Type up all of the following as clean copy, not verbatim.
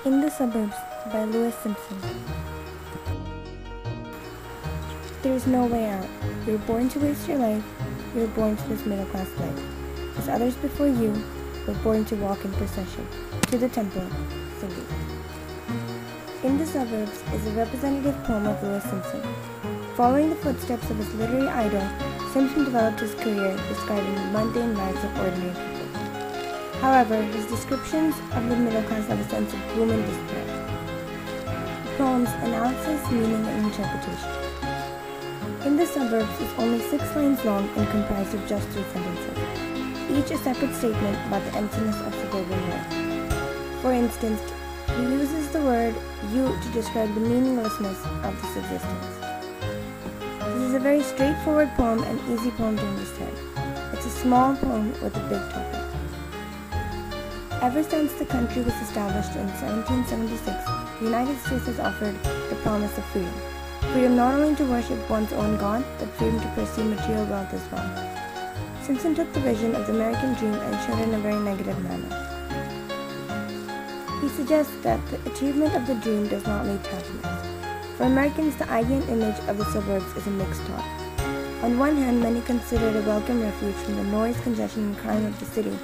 In the Suburbs by Simpson. There is no way out. You were born to waste your life. You were born to this middle-class life. As others before you were born to walk in procession to the temple, singing. In the Suburbs is a representative poem of Simpson. Following the footsteps of his literary idol, Simpson developed his career describing the mundane lives of ordinary people. However, his descriptions of the middle class have a sense of gloom and despair. The poem's analysis, meaning, and interpretation. In the Suburbs is only 6 lines long and comprised of just 3 sentences, each a separate statement about the emptiness of suburban life. For instance, he uses the word "you" to describe the meaninglessness of this existence. This is a very straightforward poem and easy poem to understand. It's a small poem with a big topic. Ever since the country was established in 1776, the United States has offered the promise of freedom. Freedom not only to worship one's own God, but freedom to pursue material wealth as well. Simpson took the vision of the American dream and showed it in a very negative manner. He suggests that the achievement of the dream does not lead to happiness. For Americans, the idea and image of the suburbs is a mixed thought. On one hand, many consider it a welcome refuge from the noise, congestion, and crime of the city.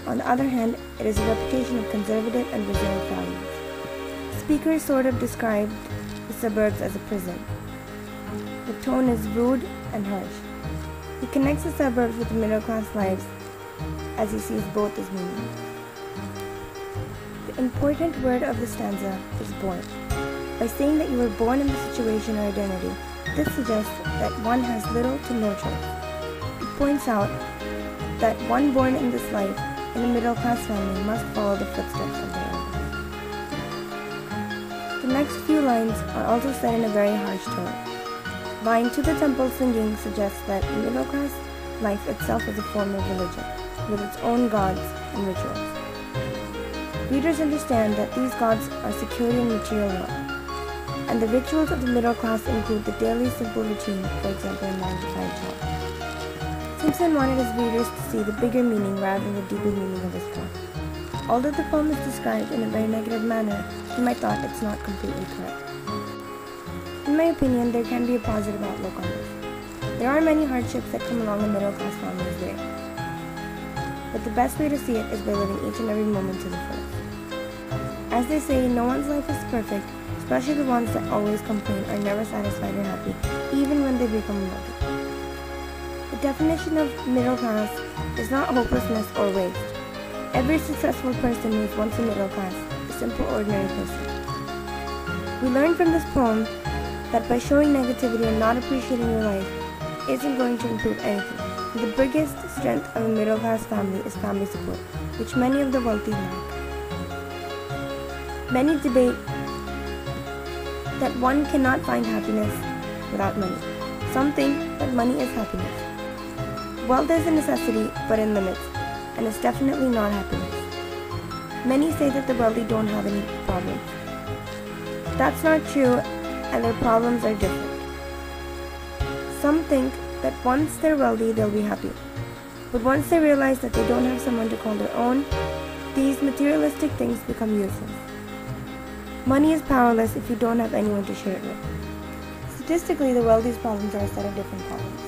On the other hand, it is a reputation of conservative and reserved values. Speakers sort of described the suburbs as a prison. The tone is rude and harsh. He connects the suburbs with the middle-class lives as he sees both as meaning. The important word of the stanza is born. By saying that you were born in the situation or identity, this suggests that one has little to no choice. It points out that one born in this life in a middle-class family must follow the footsteps of their elders. The next few lines are also said in a very harsh tone. Line "to the temple singing" suggests that the middle-class life itself is a form of religion, with its own gods and rituals. Readers understand that these gods are security and material wealth, and the rituals of the middle class include the daily simple routine, for example, a 9-to-5 job. Simpson wanted his readers to see the bigger meaning rather than the deeper meaning of his poem. Although the poem is described in a very negative manner, you might thought it's not completely correct. In my opinion, there can be a positive outlook on this. There are many hardships that come along a middle-class family's way, but the best way to see it is by living each and every moment to the fullest. As they say, no one's life is perfect, especially the ones that always complain are never satisfied or happy, even when they become wealthy. The definition of middle class is not hopelessness or waste. Every successful person who was once a middle class, a simple ordinary person. We learn from this poem that by showing negativity and not appreciating your life isn't going to improve anything. The biggest strength of a middle class family is family support, which many of the wealthy lack. Many debate that one cannot find happiness without money. Some think that money is happiness. Wealth is a necessity, but in limits, and it's definitely not happiness. Many say that the wealthy don't have any problems. That's not true, and their problems are different. Some think that once they're wealthy, they'll be happy. But once they realize that they don't have someone to call their own, these materialistic things become useless. Money is powerless if you don't have anyone to share it with. Statistically, the wealthy's problems are a set of different problems.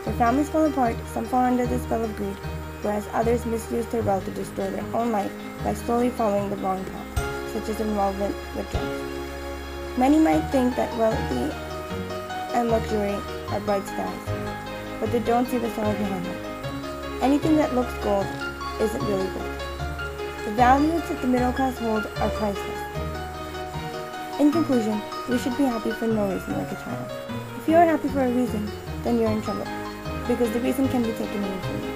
Their families fall apart, some fall under the spell of greed, whereas others misuse their wealth to destroy their own life by slowly following the wrong path, such as involvement with drugs. Many might think that wealthy and luxury are bright skies, but they don't see the sorrow behind them. Anything that looks gold isn't really gold. The values that the middle class hold are priceless. In conclusion, you should be happy for no reason like a child. If you are happy for a reason, then you're in trouble, because the reason can be taken away from you.